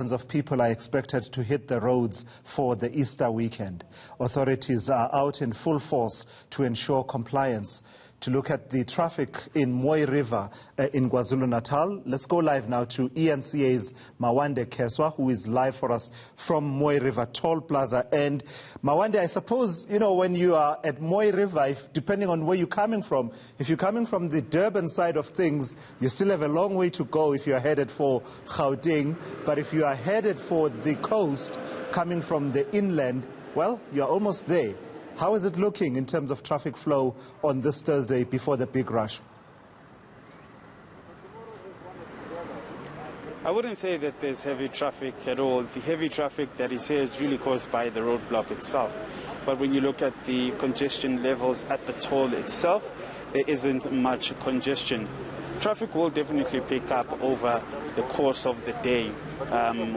Of people are expected to hit the roads for the Easter weekend. Authorities are out in full force to ensure compliance. To look at the traffic in Moi River in KwaZulu-Natal, let's go live now to eNCA's Mawande Keswa, who is live for us from Moi River Toll Plaza. And Mawande, I suppose, you know, when you are at Moi River, depending on where you're coming from, if you're coming from the Durban side of things, you still have a long way to go if you're headed for Gauteng. But if you are headed for the coast, coming from the inland, well, you're almost there. How is it looking in terms of traffic flow on this Thursday before the big rush? I wouldn't say that there's heavy traffic at all. The heavy traffic that is here is really caused by the roadblock itself. But when you look at the congestion levels at the toll itself, there isn't much congestion. Traffic will definitely pick up over the course of the day.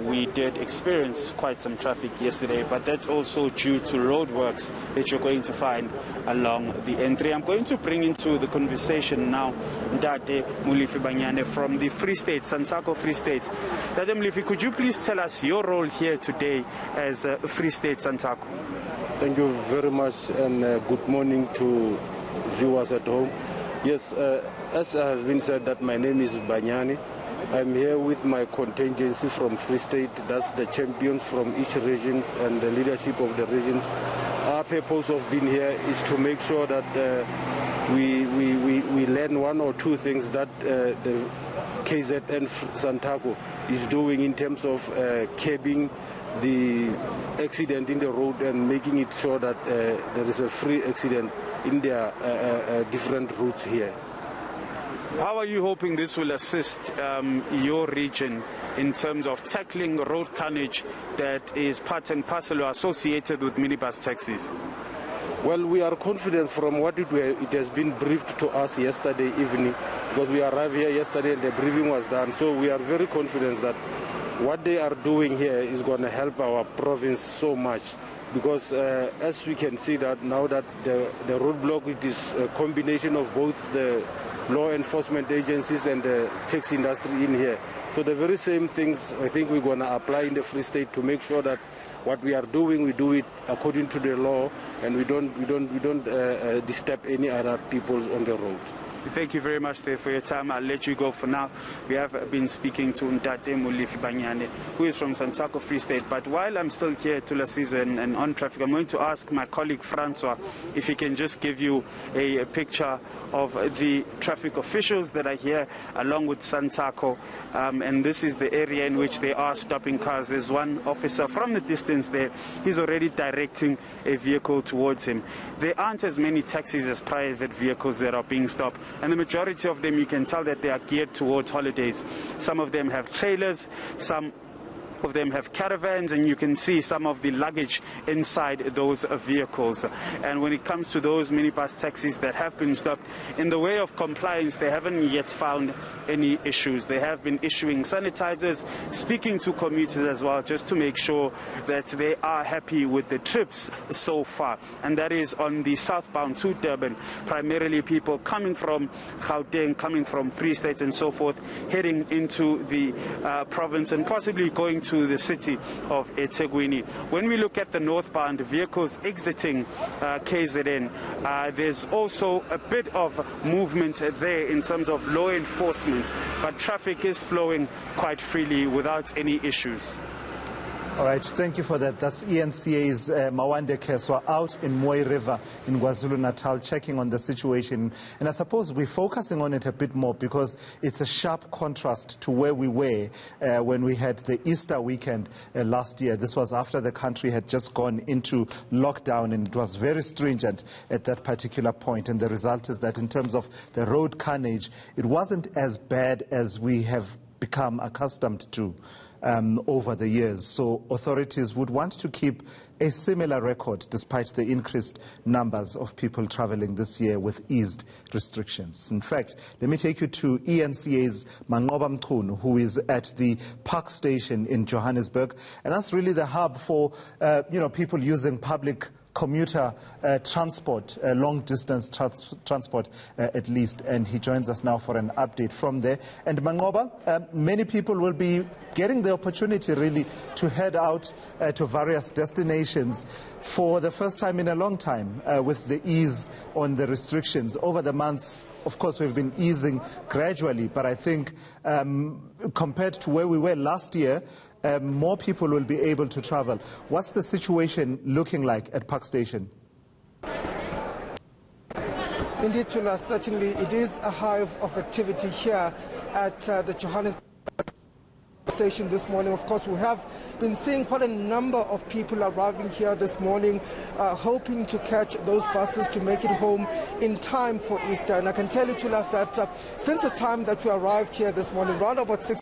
We did experience quite some traffic yesterday, but that's also due to roadworks that you're going to find along the N3. I'm going to bring into the conversation now Ndate Mulifi Banyane from the Free State, Santsako Free State. Ndate Mulifi, could you please tell us your role here today as Free State Santsako? Thank you very much, and good morning to viewers at home. Yes, as has been said, that my name is Banyane. I'm here with my contingency from Free State. That's the champions from each region and the leadership of the regions. Our purpose of being here is to make sure that we learn one or two things that the KZN Santsako is doing in terms of curbing the accident in the road and making it sure that there is a free accident in their different routes here. How are you hoping this will assist your region in terms of tackling road carnage that is part and parcel associated with minibus taxis? Well, we are confident from what it has been briefed to us yesterday evening, because we arrived here yesterday and the briefing was done. So we are very confident that what they are doing here is going to help our province so much, because as we can see that now that the roadblock, it is a combination of both the law enforcement agencies and the taxi industry in here. So the very same things I think we're going to apply in the Free State to make sure that what we are doing, we do it according to the law, and we don't disturb any other people on the road. Thank you very much there for your time. I'll let you go for now. We have been speaking to Ndate Mulifi Banyane, who is from Santsako Free State. But while I'm still here to Lasizo and on traffic, I'm going to ask my colleague Francois if he can just give you a picture of the traffic officials that are here along with Santsako. And this is the area in which they are stopping cars. There's one officer from the distance there. He's already directing a vehicle towards him. There aren't as many taxis as private vehicles that are being stopped. And the majority of them, you can tell that they are geared towards holidays. Some of them have trailers, some of them have caravans, and you can see some of the luggage inside those vehicles. And when it comes to those minibus taxis that have been stopped, in the way of compliance, they haven't yet found any issues. They have been issuing sanitizers, speaking to commuters as well, just to make sure that they are happy with the trips so far. And that is on the southbound to Durban, primarily people coming from Gauteng, coming from Free State and so forth, heading into the province and possibly going to the city of eThekwini. When we look at the northbound vehicles exiting KZN, there's also a bit of movement there in terms of law enforcement, but traffic is flowing quite freely without any issues. All right, thank you for that. That's eNCA's Mawande Keswa out in Moi River in KwaZulu-Natal, checking on the situation. And I suppose we're focusing on it a bit more because it's a sharp contrast to where we were when we had the Easter weekend last year. This was after the country had just gone into lockdown, and it was very stringent at that particular point. And the result is that in terms of the road carnage, it wasn't as bad as we have become accustomed to over the years. So authorities would want to keep a similar record despite the increased numbers of people traveling this year with eased restrictions. In fact, let me take you to eNCA's Manqoba Mchunu, who is at the Park Station in Johannesburg, and that's really the hub for people using public commuter transport, long-distance transport at least, and he joins us now for an update from there. And Mangoba, many people will be getting the opportunity really to head out to various destinations for the first time in a long time with the ease on the restrictions. Over the months, of course, we've been easing gradually, but I think compared to where we were last year, more people will be able to travel. What's the situation looking like at Park Station? Indeed, Tula, certainly it is a hive of activity here at the Johannesburg station this morning. Of course, we have been seeing quite a number of people arriving here this morning, hoping to catch those buses to make it home in time for Easter. And I can tell you, Tula, that since the time that we arrived here this morning, around about 6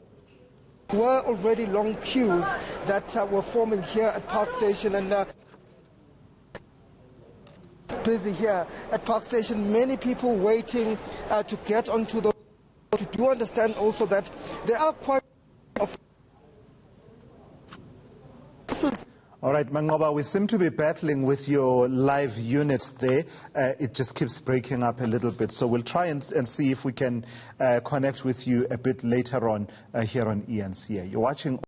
were already long queues that were forming here at Park Station, and busy here at Park Station. Many people waiting to get onto the. To do understand also that there are quite of. All right, Mangoba, we seem to be battling with your live unit there. It just keeps breaking up a little bit. So we'll try and see if we can connect with you a bit later on here on eNCA. You're watching